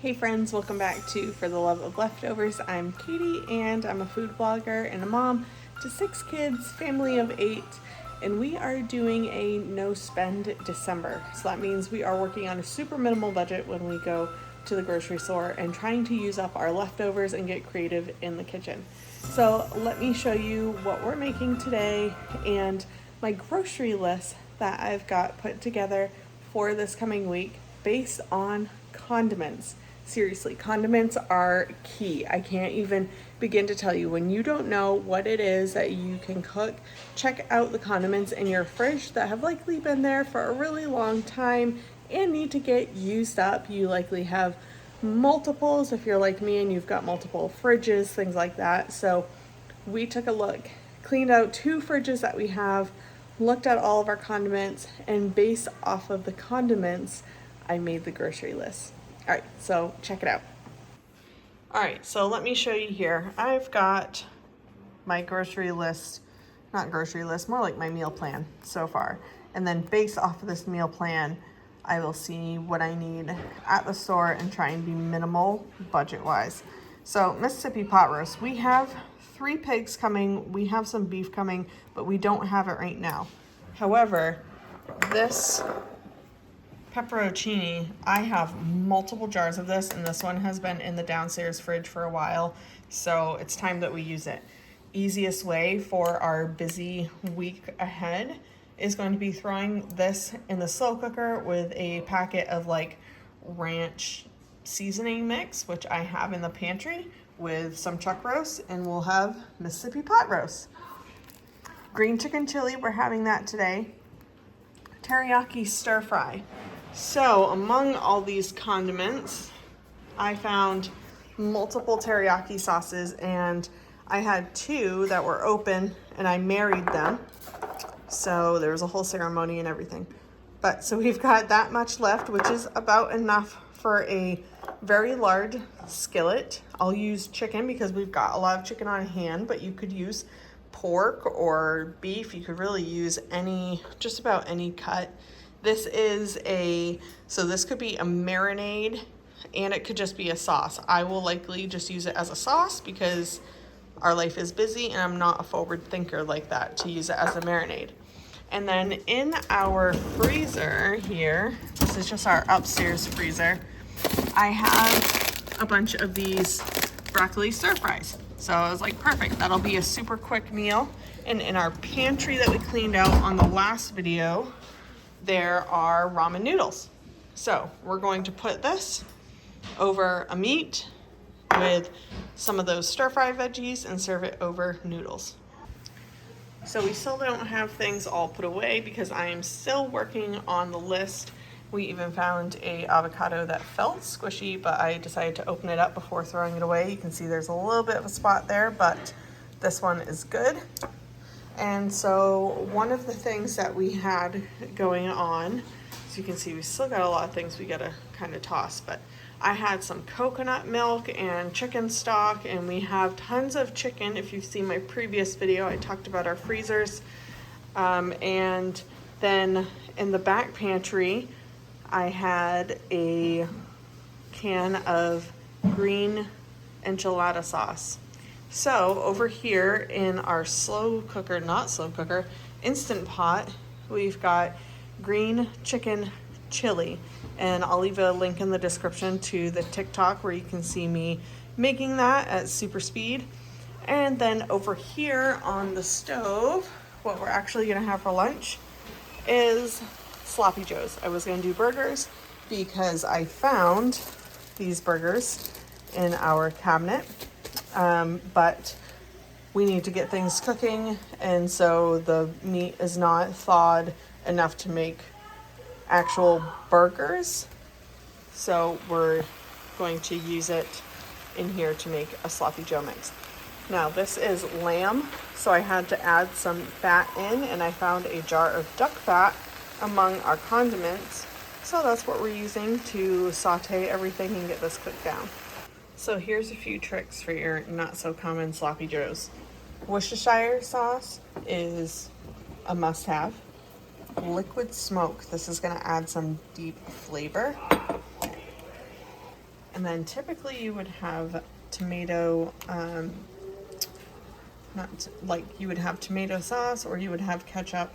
Hey friends, welcome back to For the Love of Leftovers. I'm Katie and I'm a food blogger and a mom to 6 kids, family of 8, and we are doing a no spend December. So that means we are working on a super minimal budget when we go to the grocery store and trying to use up our leftovers and get creative in the kitchen. So let me show you what we're making today and my grocery list that I've got put together for this coming week based on condiments. Seriously, condiments are key. I can't even begin to tell you. When you don't know what it is that you can cook, check out the condiments in your fridge that have likely been there for a really long time and need to get used up. You likely have multiples if you're like me and you've got multiple fridges, things like that. So we took a look, cleaned out 2 fridges that we have, looked at all of our condiments, and based off of the condiments, I made the grocery list. All right, so check it out. All right, so let me show you here. I've got my grocery list, not grocery list, more like my meal plan so far. And then based off of this meal plan, I will see what I need at the store and try and be minimal budget-wise. So Mississippi pot roast, we have 3 pigs coming, we have some beef coming, but we don't have it right now. However, this pepperoncini, I have multiple jars of this, and this one has been in the downstairs fridge for a while, so it's time that we use it. Easiest way for our busy week ahead is going to be throwing this in the slow cooker with a packet of like ranch seasoning mix, which I have in the pantry, with some chuck roast, and we'll have Mississippi pot roast. Green chicken chili, we're having that today. Teriyaki stir fry. So among all these condiments, I found multiple teriyaki sauces, and I had 2 that were open and I married them. So there was a whole ceremony and everything. But so we've got that much left, which is about enough for a very large skillet. I'll use chicken because we've got a lot of chicken on hand, but you could use pork or beef. You could really use just about any cut. This is so this could be a marinade and it could just be a sauce. I will likely just use it as a sauce because our life is busy and I'm not a forward thinker like that to use it as a marinade. And then in our freezer here, this is just our upstairs freezer, I have a bunch of these broccoli stir fries. So I was like, perfect, that'll be a super quick meal. And in our pantry that we cleaned out on the last video, there are ramen noodles. So we're going to put this over a meat with some of those stir fry veggies and serve it over noodles. So we still don't have things all put away because I am still working on the list. We even found a avocado that felt squishy, but I decided to open it up before throwing it away. You can see there's a little bit of a spot there, but this one is good. And so one of the things that we had going on, as you can see, we still got a lot of things we gotta kind of toss, but I had some coconut milk and chicken stock, and we have tons of chicken. If you've seen my previous video, I talked about our freezers. And then in the back pantry, I had a can of green enchilada sauce. So over here in our Instant Pot, we've got green chicken chili. And I'll leave a link in the description to the TikTok where you can see me making that at super speed. And then over here on the stove, what we're actually gonna have for lunch is sloppy joes. I was gonna do burgers because I found these burgers in our cabinet. But we need to get things cooking, and so the meat is not thawed enough to make actual burgers. So we're going to use it in here to make a sloppy joe mix. Now this is lamb, so I had to add some fat in, and I found a jar of duck fat among our condiments. So that's what we're using to saute everything and get this cooked down. So here's a few tricks for your not so common sloppy joes. Worcestershire sauce is a must-have. Liquid smoke, this is gonna add some deep flavor. And then typically you would have tomato, you would have tomato sauce or you would have ketchup,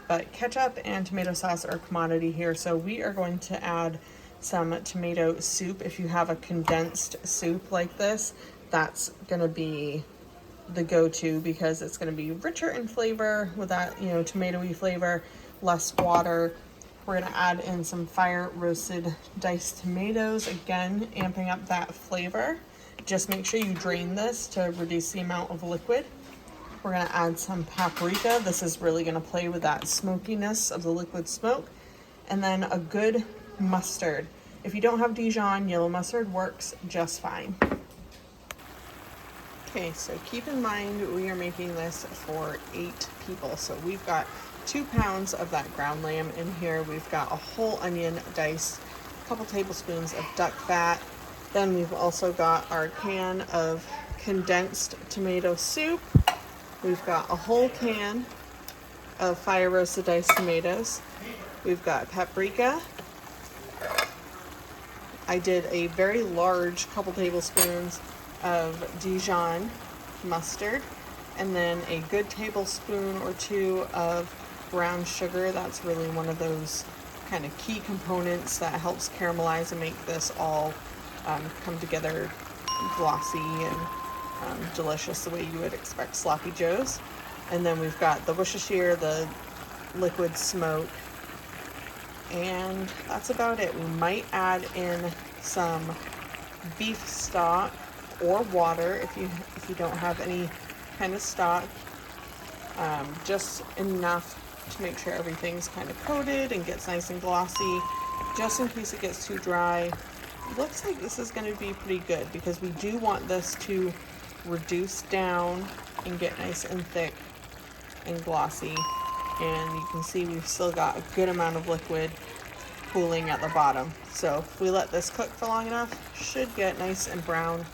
but ketchup and tomato sauce are a commodity here. So we are going to add some tomato soup. If you have a condensed soup like this, that's gonna be the go-to because it's gonna be richer in flavor with that, you know, tomatoey flavor, less water. We're gonna add in some fire roasted diced tomatoes, again, amping up that flavor. Just make sure you drain this to reduce the amount of liquid. We're gonna add some paprika. This is really gonna play with that smokiness of the liquid smoke. And then a good mustard. If you don't have Dijon, yellow mustard works just fine. Okay, so keep in mind we are making this for 8 people. So we've got 2 pounds of that ground lamb in here. We've got a whole onion diced, a couple tablespoons of duck fat. Then we've also got our can of condensed tomato soup. We've got a whole can of fire roasted diced tomatoes. We've got paprika. I did a very large couple tablespoons of Dijon mustard, and then a good tablespoon or 2 of brown sugar. That's really one of those kind of key components that helps caramelize and make this all come together glossy and delicious the way you would expect sloppy joes. And then we've got the worcestershire, the liquid smoke, and that's about it. We might add in some beef stock or water if you don't have any kind of stock, just enough to make sure everything's kind of coated and gets nice and glossy, just in case it gets too dry. Looks like this is going to be pretty good because we do want this to reduce down and get nice and thick and glossy. And you can see we've still got a good amount of liquid pooling at the bottom. So if we let this cook for long enough, should get nice and brown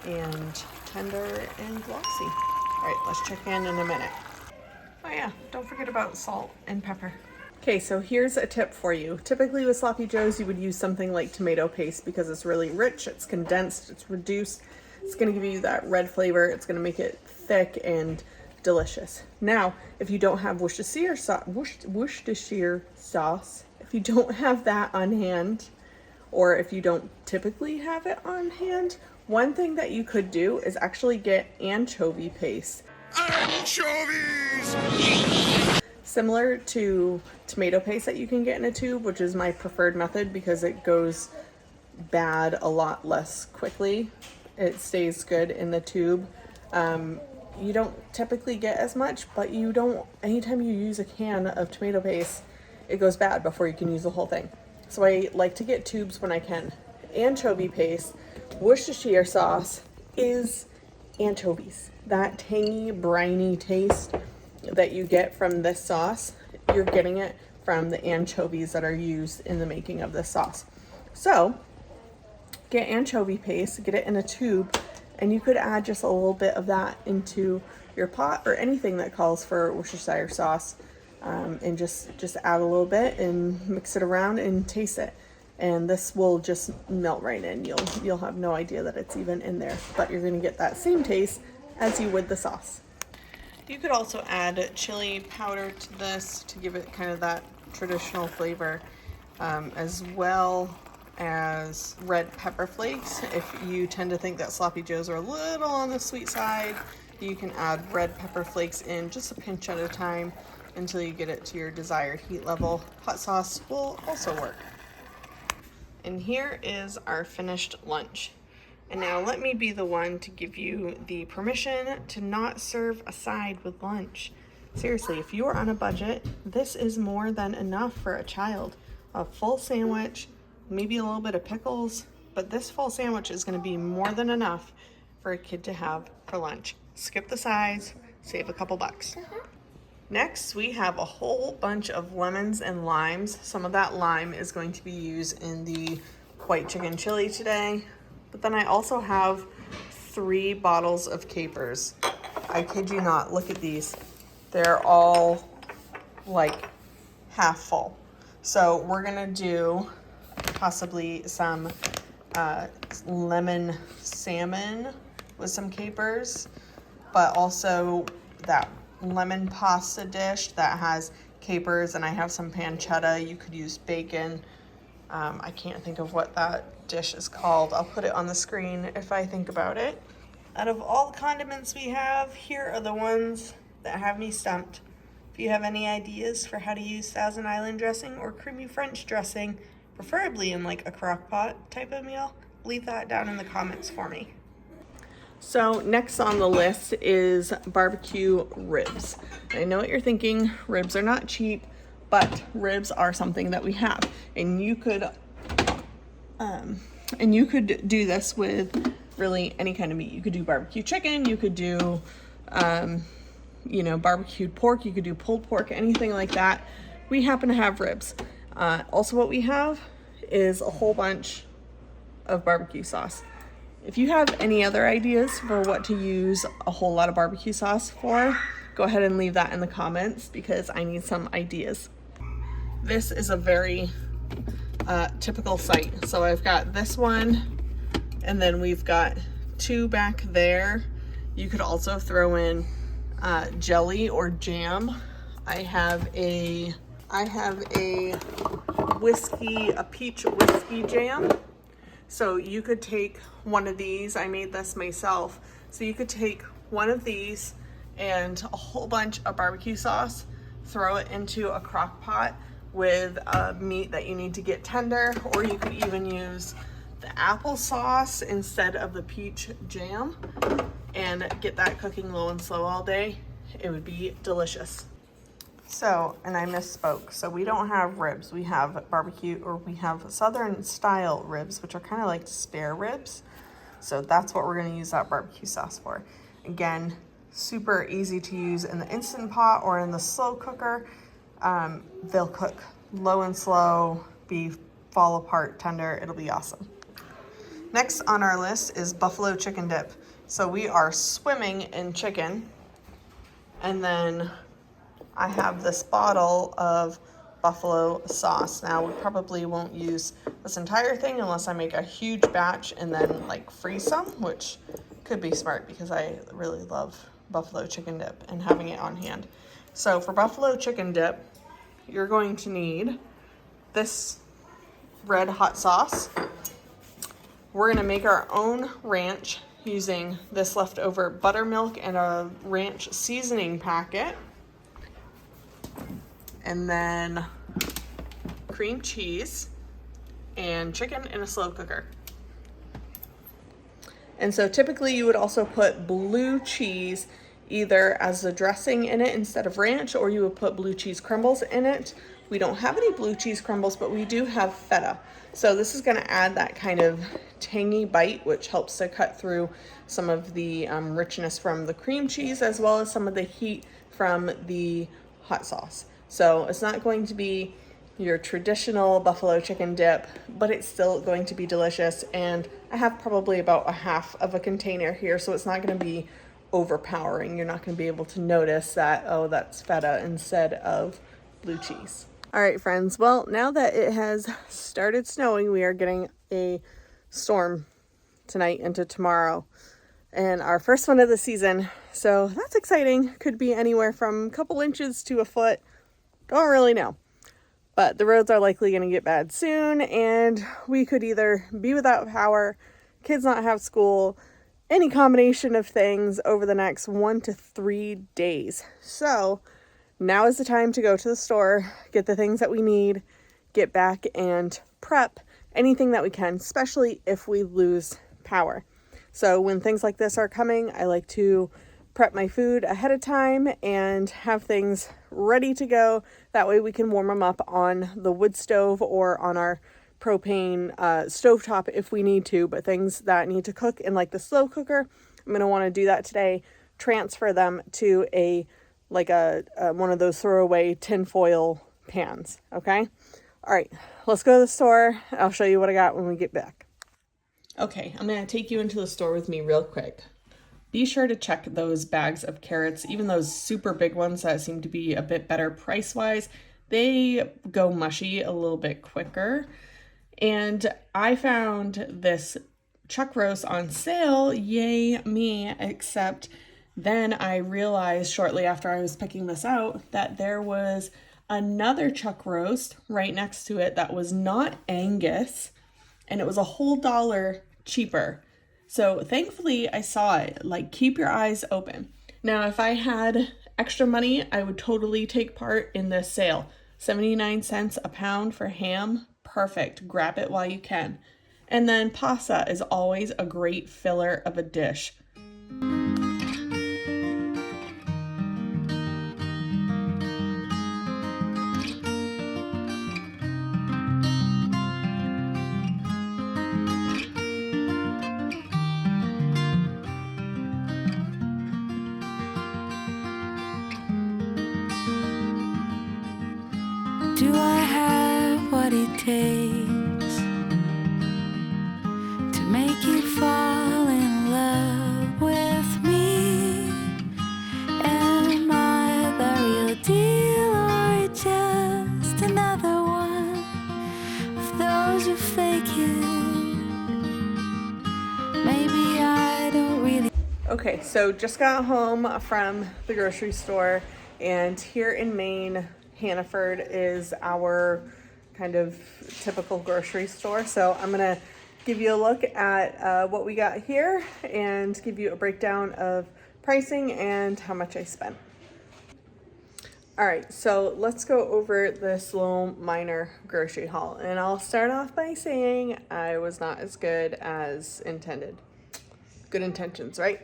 and tender and glossy. All right, let's check in a minute. Oh yeah, don't forget about salt and pepper. Okay, so here's a tip for you. Typically with sloppy joes, you would use something like tomato paste because it's really rich, it's condensed, it's reduced. It's gonna give you that red flavor. It's gonna make it thick and delicious. Now, if you don't have Worcestershire sauce, if you don't have that on hand, or if you don't typically have it on hand, one thing that you could do is actually get anchovy paste. Anchovies! Similar to tomato paste that you can get in a tube, which is my preferred method because it goes bad a lot less quickly. It stays good in the tube. You don't typically get as much, but you don't, anytime you use a can of tomato paste, it goes bad before you can use the whole thing. So I like to get tubes when I can. Anchovy paste, Worcestershire sauce is anchovies. That tangy, briny taste that you get from this sauce, you're getting it from the anchovies that are used in the making of this sauce. So get anchovy paste, get it in a tube, and you could add just a little bit of that into your pot or anything that calls for Worcestershire sauce, and just add a little bit and mix it around and taste it. And this will just melt right in. You'll have no idea that it's even in there, but you're gonna get that same taste as you would the sauce. You could also add chili powder to this to give it kind of that traditional flavor, as well as red pepper flakes. If you tend to think that sloppy joes are a little on the sweet side, you can add red pepper flakes in just a pinch at a time until you get it to your desired heat level. Hot sauce will also work. And here is our finished lunch. And now let me be the one to give you the permission to not serve a side with lunch. Seriously, if you are on a budget, this is more than enough for a child. A full sandwich, maybe a little bit of pickles, but this full sandwich is going to be more than enough for a kid to have for lunch. Skip the sides, save a couple bucks. Next, we have a whole bunch of lemons and limes. Some of that lime is going to be used in the white chicken chili today. But then I also have 3 bottles of capers. I kid you not, look at these. They're all like half full. So we're gonna do possibly some lemon salmon with some capers, but also that lemon pasta dish that has capers, and I have some pancetta. You could use bacon. I can't think of what that dish is called. I'll put it on the screen if I think about it. Out of all the condiments we have, here are the ones that have me stumped. If you have any ideas for how to use Thousand Island dressing or creamy French dressing, preferably in like a crock pot type of meal, leave that down in the comments for me. So next on the list is barbecue ribs. I know what you're thinking, ribs are not cheap, but ribs are something that we have. And you could do this with really any kind of meat. You could do barbecue chicken, you could do barbecued pork, you could do pulled pork, anything like that. We happen to have ribs. Also what we have is a whole bunch of barbecue sauce. If you have any other ideas for what to use a whole lot of barbecue sauce for, go ahead and leave that in the comments because I need some ideas. This is a very typical site. So I've got this one, and then we've got two back there. You could also throw in jelly or jam. I have a peach whiskey jam. So you could take one of these. I made this myself. So you could take one of these and a whole bunch of barbecue sauce, throw it into a crock pot with meat that you need to get tender, or you could even use the applesauce instead of the peach jam and get that cooking low and slow all day. It would be delicious. So, and I misspoke. So we don't have ribs. We have barbecue, or we have Southern style ribs, which are kind of like spare ribs. So that's what we're going to use that barbecue sauce for. Again, super easy to use in the Instant Pot or in the slow cooker. They'll cook low and slow, fall apart tender. It'll be awesome. Next on our list is buffalo chicken dip. So we are swimming in chicken. And then I have this bottle of buffalo sauce. Now we probably won't use this entire thing unless I make a huge batch and then like freeze some, which could be smart because I really love buffalo chicken dip and having it on hand. So for buffalo chicken dip, you're going to need this red hot sauce. We're gonna make our own ranch using this leftover buttermilk and a ranch seasoning packet. And then cream cheese and chicken in a slow cooker. And so typically you would also put blue cheese either as a dressing in it instead of ranch, or you would put blue cheese crumbles in it. We don't have any blue cheese crumbles, but we do have feta. So this is gonna add that kind of tangy bite, which helps to cut through some of the richness from the cream cheese, as well as some of the heat from the hot sauce. So it's not going to be your traditional buffalo chicken dip, but it's still going to be delicious. And I have probably about a half of a container here, so it's not gonna be overpowering. You're not gonna be able to notice that, oh, that's feta instead of blue cheese. All right, friends. Well, now that it has started snowing, we are getting a storm tonight into tomorrow, and our first one of the season. So that's exciting. Could be anywhere from a couple inches to a foot. Don't really know. But the roads are likely going to get bad soon, and we could either be without power, kids not have school, any combination of things over the next 1 to 3 days. So now is the time to go to the store, get the things that we need, get back and prep anything that we can, especially if we lose power. So when things like this are coming, I like to prep my food ahead of time and have things ready to go. That way we can warm them up on the wood stove or on our propane stovetop if we need to. But things that need to cook in like the slow cooker, I'm going to want to do that today. Transfer them to one of those throwaway tinfoil pans. Okay. All right, let's go to the store. I'll show you what I got when we get back. Okay, I'm going to take you into the store with me real quick. Be sure to check those bags of carrots, even those super big ones that seem to be a bit better price-wise. They go mushy a little bit quicker. And I found this chuck roast on sale, yay me, except then I realized shortly after I was picking this out that there was another chuck roast right next to it that was not Angus, and it was a whole $1 cheaper. So thankfully I saw it. Like, keep your eyes open. Now, if I had extra money, I would totally take part in this sale. 79 cents a pound for ham. Perfect. Grab it while you can. And then pasta is always a great filler of a dish. Do I have what it takes to make you fall in love with me? Am I the real deal or just another one of those who fake it? Maybe I don't really. Okay, so just got home from the grocery store, and here in Maine, Hannaford is our kind of typical grocery store. So I'm gonna give you a look at what we got here and give you a breakdown of pricing and how much I spent. All right, so let's go over this little minor grocery haul, and I'll start off by saying I was not as good as intended. Good intentions, right?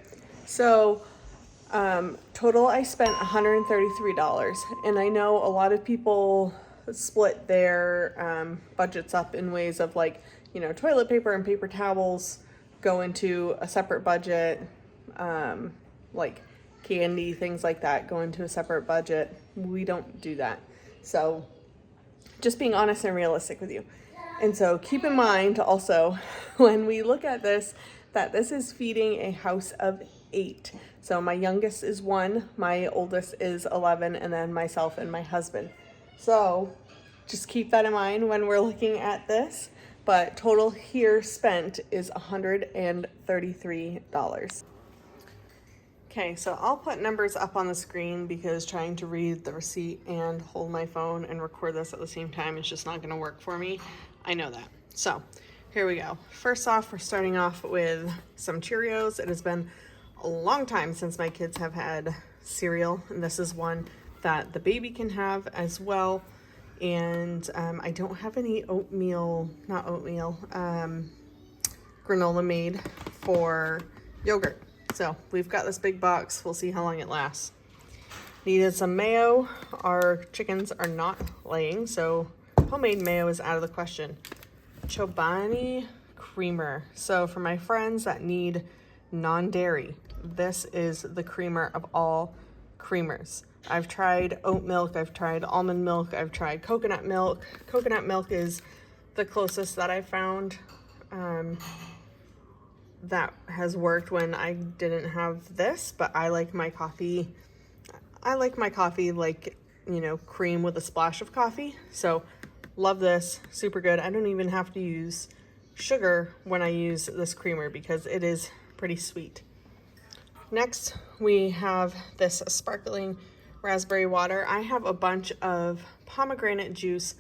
So total I spent $133, and I know a lot of people split their budgets up in ways of, like, you know, toilet paper and paper towels go into a separate budget, like candy, things like that go into a separate budget. We don't do that. So just being honest and realistic with you. And so keep in mind also, when we look at this, that this is feeding a house of 8. So my youngest is 1, my oldest is 11, and then myself and my husband. So just keep that in mind when we're looking at this. But total here spent is $133. Okay, so I'll put numbers up on the screen because trying to read the receipt and hold my phone and record this at the same time is just not going to work for me. I know that. So here we go. First off, we're starting off with some Cheerios. It has been a long time since my kids have had cereal, and this is one that the baby can have as well. And I don't have any granola made for yogurt. So we've got this big box. We'll see how long it lasts. Needed some mayo. Our chickens are not laying, so homemade mayo is out of the question. Chobani creamer. So for my friends that need non-dairy, this is the creamer of all creamers. I've tried oat milk, I've tried almond milk, I've tried coconut milk. Coconut milk is the closest that I found that has worked when I didn't have this, but I like my coffee like, you know, cream with a splash of coffee. So love this, super good. I don't even have to use sugar when I use this creamer because it is pretty sweet. Next, we have this sparkling raspberry water. I have a bunch of pomegranate juice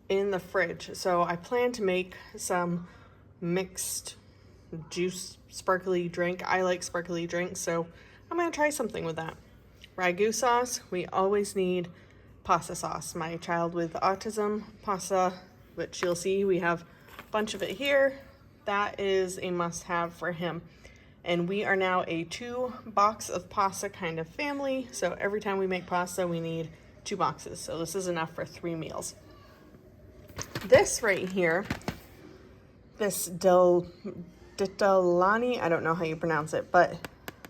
in the fridge, so I plan to make some mixed juice sparkly drink. I like sparkly drinks, so I'm gonna try something with that. Ragu sauce. We always need pasta sauce. My child with autism pasta, which you'll see we have a bunch of it here. That is a must-have for him. And we are now a 2-box of pasta kind of family. So every time we make pasta, we need 2 boxes. So this is enough for 3 meals. This right here, this Ditalani, I don't know how you pronounce it, but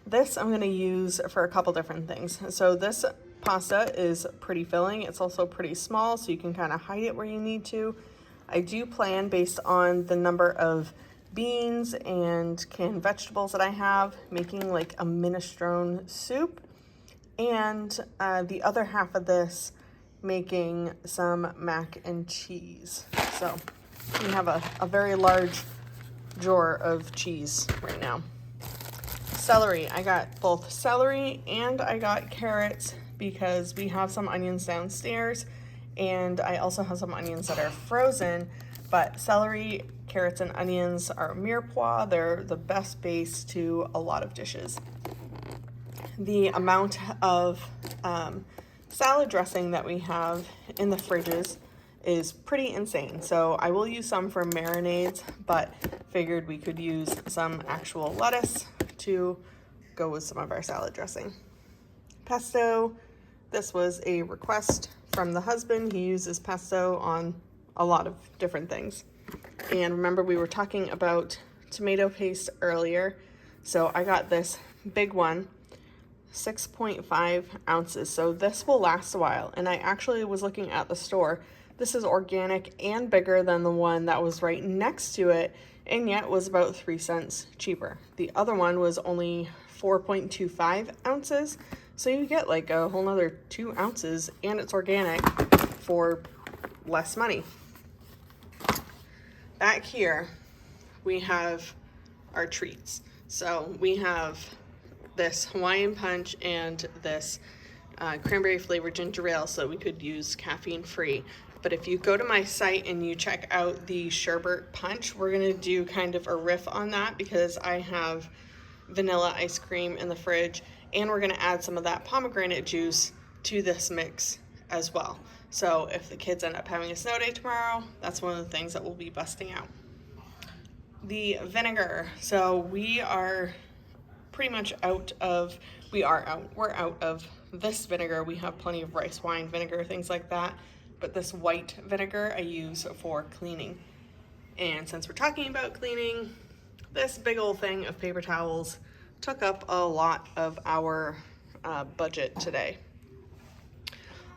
this I'm gonna use for a couple different things. So this pasta is pretty filling. It's also pretty small, so you can kind of hide it where you need to. I do plan, based on the number of beans and canned vegetables that I have, making like a minestrone soup, and the other half of this making some mac and cheese. So We have a very large drawer of cheese right now. Celery, I got both celery and I got carrots because we have some onions downstairs, and I also have some onions that are frozen. But celery, carrots, and onions are mirepoix. They're the best base to a lot of dishes. The amount of salad dressing that we have in the fridges is pretty insane. So I will use some for marinades, but figured we could use some actual lettuce to go with some of our salad dressing. Pesto, this was a request from the husband. He uses pesto on a lot of different things. And remember, we were talking about tomato paste earlier. So I got this big one, 6.5 ounces. So this will last a while. And I actually was looking at the store. This is organic and bigger than the one that was right next to it, and yet was about 3 cents cheaper. The other one was only 4.25 ounces. So you get like a whole nother 2 ounces, and it's organic for less money. Back here, we have our treats. So we have this Hawaiian punch and this cranberry flavored ginger ale, so we could use caffeine free. But if you go to my site and you check out the sherbet punch, we're gonna do kind of a riff on that because I have vanilla ice cream in the fridge, and we're gonna add some of that pomegranate juice to this mix as well. So if the kids end up having a snow day tomorrow, that's one of the things that we'll be busting out. The vinegar. So we are pretty much we're out of this vinegar. We have plenty of rice wine vinegar, things like that. But this white vinegar I use for cleaning. And since we're talking about cleaning, this big old thing of paper towels took up a lot of our budget today.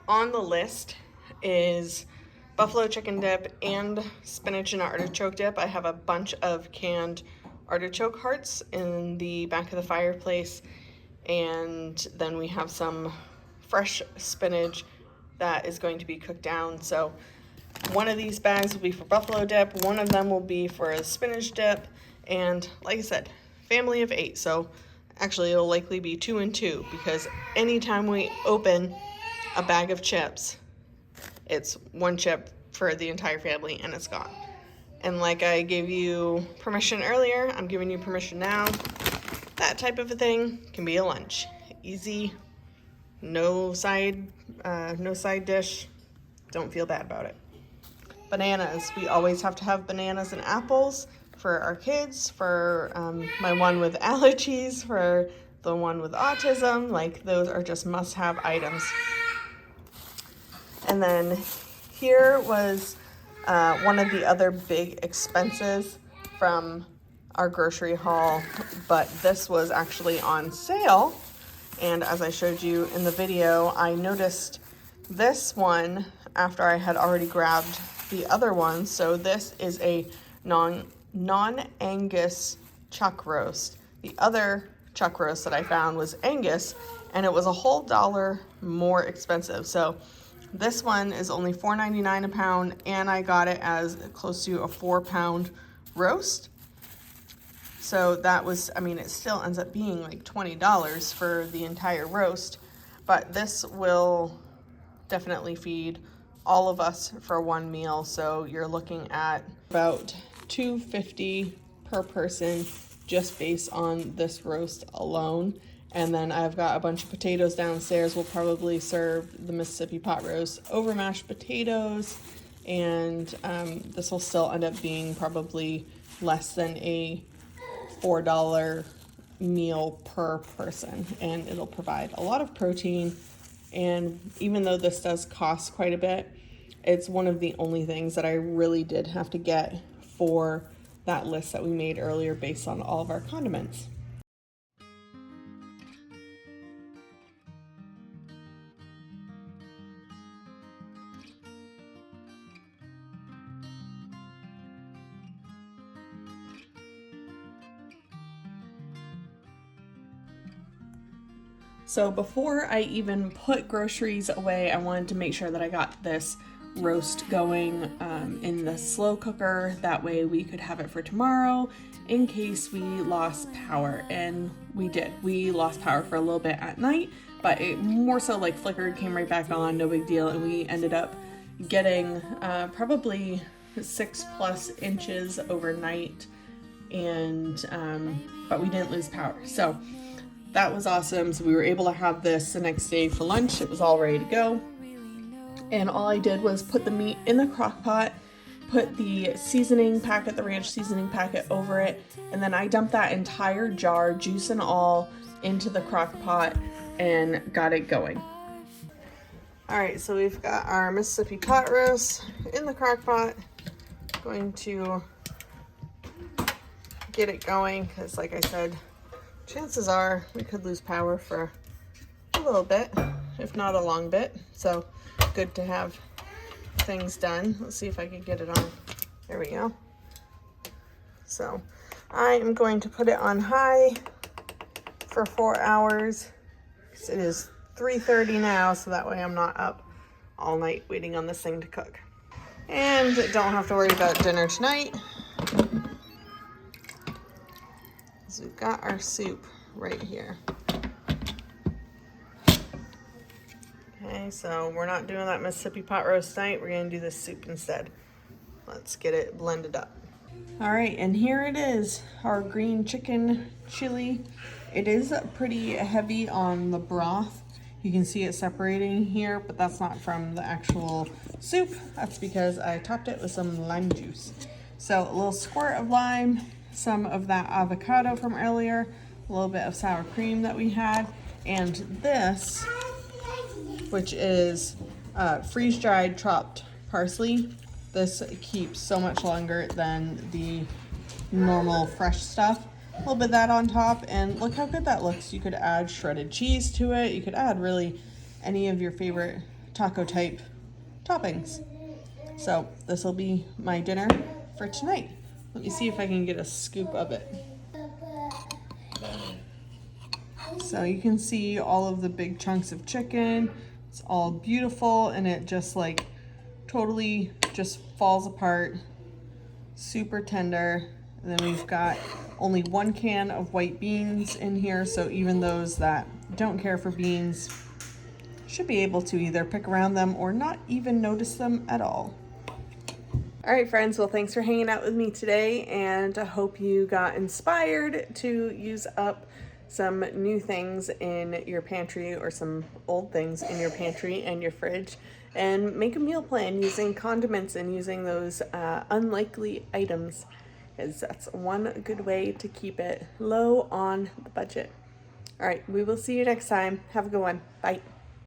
On the list is buffalo chicken dip and spinach and artichoke dip. I have a bunch of canned artichoke hearts in the back of the fireplace, and then we have some fresh spinach that is going to be cooked down. So one of these bags will be for buffalo dip, one of them will be for a spinach dip, and like I said, family of 8, so actually it'll likely be 2 and 2 because anytime we open a bag of chips, it's one chip for the entire family and it's gone. And like I gave you permission earlier, I'm giving you permission now. That type of a thing can be a lunch. Easy, no side dish. Don't feel bad about it. Bananas. We always have to have bananas and apples for our kids, for my one with allergies, for the one with autism. Like, those are just must-have items. And then here was one of the other big expenses from our grocery haul, but this was actually on sale. And as I showed you in the video, I noticed this one after I had already grabbed the other one. So this is a non-Angus chuck roast. The other chuck roast that I found was Angus, and it was a whole $1 more expensive. So this one is only $4.99 a pound, and I got it as close to a 4-pound roast. So that was, I mean, it still ends up being like $20 for the entire roast, but this will definitely feed all of us for one meal. So you're looking at about $2.50 per person just based on this roast alone. And then I've got a bunch of potatoes downstairs. We'll probably serve the Mississippi pot roast over mashed potatoes, and this will still end up being probably less than a $4 meal per person, and it'll provide a lot of protein. And even though this does cost quite a bit, it's one of the only things that I really did have to get for that list that we made earlier based on all of our condiments. So before I even put groceries away, I wanted to make sure that I got this roast going in the slow cooker. That way we could have it for tomorrow in case we lost power. And we did. We lost power for a little bit at night, but it more so like flickered, came right back on, no big deal. And we ended up getting probably 6+ inches overnight, and but we didn't lose power. So that was awesome. So we were able to have this the next day for lunch. It was all ready to go. And all I did was put the meat in the crock pot, put the seasoning packet, the ranch seasoning packet over it, and then I dumped that entire jar, juice and all, into the crock pot and got it going. All right, so we've got our Mississippi pot roast in the crock pot. Going to get it going because, like I said, chances are we could lose power for a little bit, if not a long bit. So good to have things done. Let's see if I can get it on. There we go. So I am going to put it on high for 4 hours. It is 3:30 now, so that way I'm not up all night waiting on this thing to cook. And don't have to worry about dinner tonight. So we've got our soup right here. Okay, so we're not doing that Mississippi pot roast tonight. We're gonna do this soup instead. Let's get it blended up. All right, and here it is, our green chicken chili. It is pretty heavy on the broth. You can see it separating here, but that's not from the actual soup. That's because I topped it with some lime juice. So a little squirt of lime, some of that avocado from earlier, a little bit of sour cream that we had, and this, which is freeze-dried chopped parsley. This keeps so much longer than the normal fresh stuff. A little bit of that on top, and look how good that looks. You could add shredded cheese to it. You could add really any of your favorite taco type toppings. So this will be my dinner for tonight. Let me see if I can get a scoop of it. So you can see all of the big chunks of chicken. It's all beautiful, and it just like totally just falls apart. Super tender. And then we've got only 1 can of white beans in here, so even those that don't care for beans should be able to either pick around them or not even notice them at all. All right, friends, well, thanks for hanging out with me today, and I hope you got inspired to use up some new things in your pantry or some old things in your pantry and your fridge, and make a meal plan using condiments and using those unlikely items, because that's one good way to keep it low on the budget. All right, we will see you next time. Have a good one. Bye.